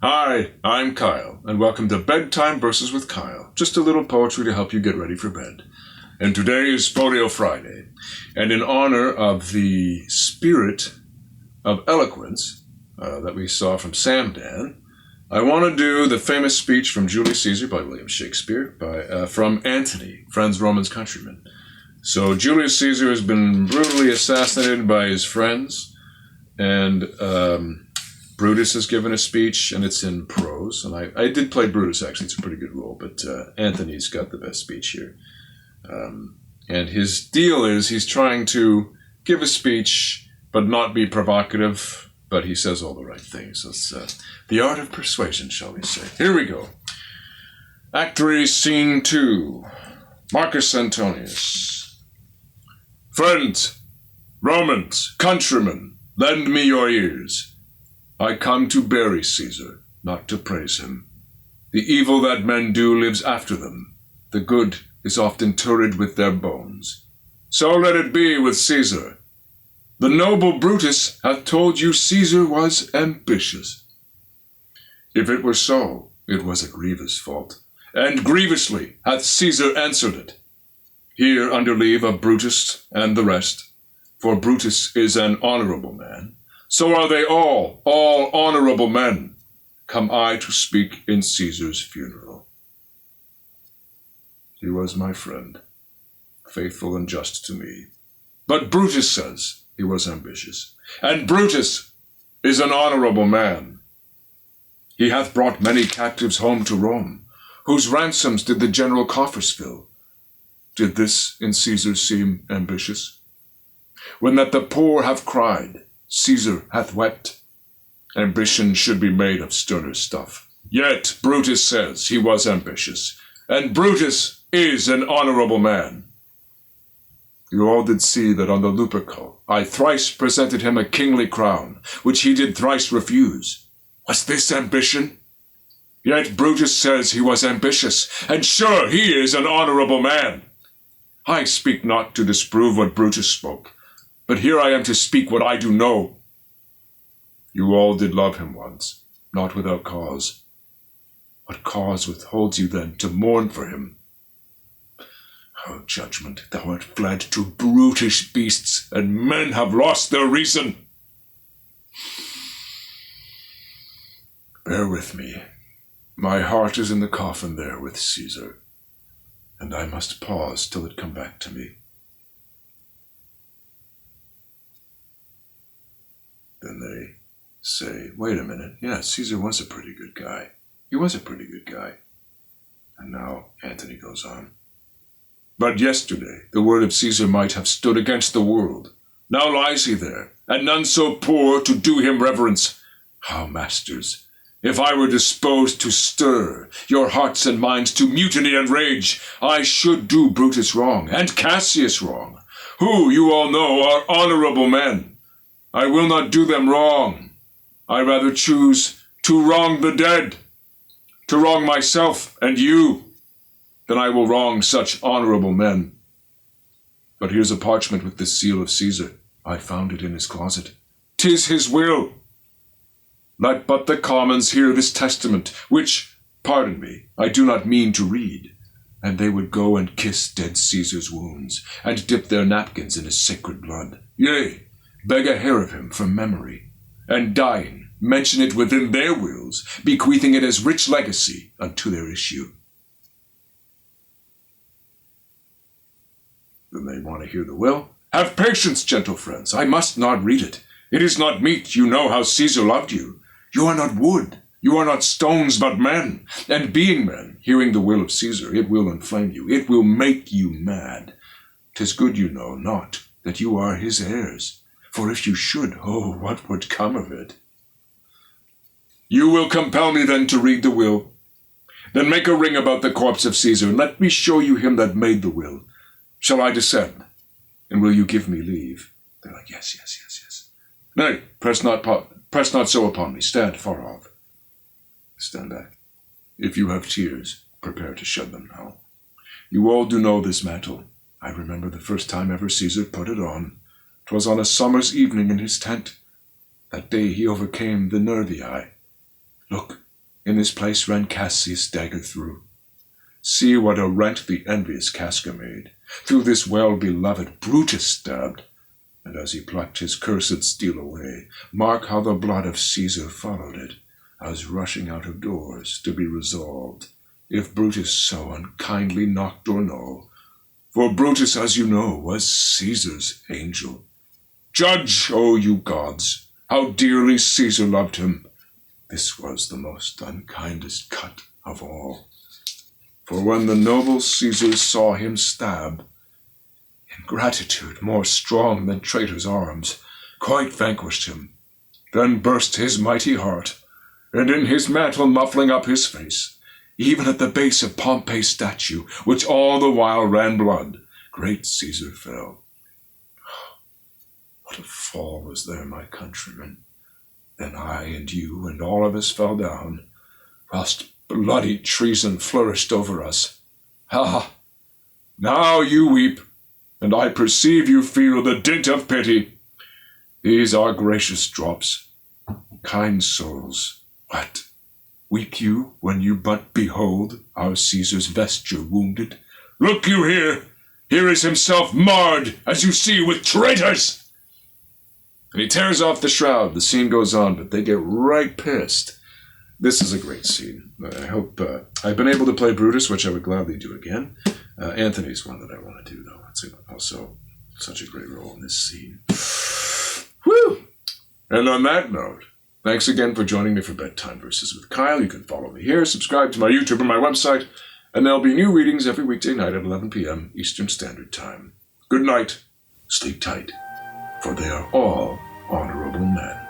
Hi, I'm Kyle, and welcome to Bedtime Verses with Kyle. Just a little poetry to help you get ready for bed. And today is FOLIO Friday, and in honor of the spirit of eloquence that we saw from Sam Dan, I want to do the famous speech from Julius Caesar by William Shakespeare from Antony, Friends, Romans, Countrymen. So Julius Caesar has been brutally assassinated by his friends, and Brutus has given a speech, and it's in prose. And I did play Brutus, actually. It's a pretty good role, but Antony's got the best speech here. And his deal is he's trying to give a speech, but not be provocative, but he says all the right things. It's the art of persuasion, shall we say. Here we go. Act 3, Scene 2. Marcus Antonius. Friends, Romans, countrymen, lend me your ears. I come to bury Caesar, not to praise him. The evil that men do lives after them. The good is often turried with their bones. So let it be with Caesar. The noble Brutus hath told you Caesar was ambitious. If it were so, it was a grievous fault, and grievously hath Caesar answered it. Here under leave of Brutus and the rest, for Brutus is an honorable man, so are they all honorable men. Come I to speak in Caesar's funeral. He was my friend, faithful and just to me. But Brutus says he was ambitious, and Brutus is an honorable man. He hath brought many captives home to Rome, whose ransoms did the general coffers fill. Did this in Caesar seem ambitious? When that the poor have cried, Caesar hath wept. Ambition should be made of sterner stuff. Yet Brutus says he was ambitious, and Brutus is an honorable man. You all did see that on the Lupercal I thrice presented him a kingly crown, which he did thrice refuse. Was this ambition? Yet Brutus says he was ambitious, and sure he is an honorable man. I speak not to disprove what Brutus spoke, but here I am to speak what I do know. You all did love him once, not without cause. What cause withholds you then to mourn for him? O judgment, thou art fled to brutish beasts, and men have lost their reason. Bear with me. My heart is in the coffin there with Caesar, and I must pause till it come back to me. Then they say, wait a minute, yeah, Caesar was a pretty good guy. He was a pretty good guy. And now Antony goes on. But yesterday the word of Caesar might have stood against the world. Now lies he there, and none so poor to do him reverence. How, masters, if I were disposed to stir your hearts and minds to mutiny and rage, I should do Brutus wrong, and Cassius wrong, who, you all know, are honorable men. I will not do them wrong. I rather choose to wrong the dead, to wrong myself and you, than I will wrong such honorable men. But here's a parchment with the seal of Caesar. I found it in his closet. 'Tis his will. Let but the commons hear this testament, which, pardon me, I do not mean to read, and they would go and kiss dead Caesar's wounds, and dip their napkins in his sacred blood. Yea, beg a hair of him from memory, and dying, mention it within their wills, bequeathing it as rich legacy unto their issue. Then they want to hear the will. Have patience, gentle friends, I must not read it. It is not meet, you know how Caesar loved you. You are not wood, you are not stones, but men. And being men, hearing the will of Caesar, it will inflame you, it will make you mad. 'Tis good you know not that you are his heirs. For if you should, oh, what would come of it? You will compel me then to read the will. Then make a ring about the corpse of Caesar, and let me show you him that made the will. Shall I descend? And will you give me leave? They're like, yes, yes, yes, yes. Nay, press not so upon me. Stand far off. Stand back. If you have tears, prepare to shed them now. You all do know this mantle. I remember the first time ever Caesar put it on. 'Twas on a summer's evening in his tent. That day he overcame the Nervii. Look, In this place ran Cassius dagger through. See what a rent the envious Casca made. Through this well-beloved Brutus stabbed, and as he plucked his cursed steel away, mark how the blood of Caesar followed it, as rushing out of doors to be resolved, if Brutus so unkindly knocked or no. For Brutus, as you know, was Caesar's angel. Judge, O you gods, how dearly Caesar loved him. This was the most unkindest cut of all. For when the noble Caesar saw him stab, ingratitude more strong than traitors' arms quite vanquished him. Then burst his mighty heart, and in his mantle muffling up his face, even at the base of Pompey's statue, which all the while ran blood, great Caesar fell. What a fall was there, my countrymen! Then I and you and all of us fell down, whilst bloody treason flourished over us. Ah! Now you weep, and I perceive you feel the dint of pity. These are gracious drops. Kind souls, what? Weep you when you but behold our Caesar's vesture wounded? Look you here! Here is himself marred, as you see, with traitors! And he tears off the shroud. The scene goes on, but they get right pissed. This is a great scene. I hope I've been able to play Brutus, which I would gladly do again. Anthony's one that I want to do, though. It's also such a great role in this scene. Woo! And on that note, thanks again for joining me for Bedtime Verses with Kyle. You can follow me here, subscribe to my YouTube and my website, and there'll be new readings every weekday night at 11 p.m. Eastern Standard Time. Good night. Sleep tight, for they are all honorable men.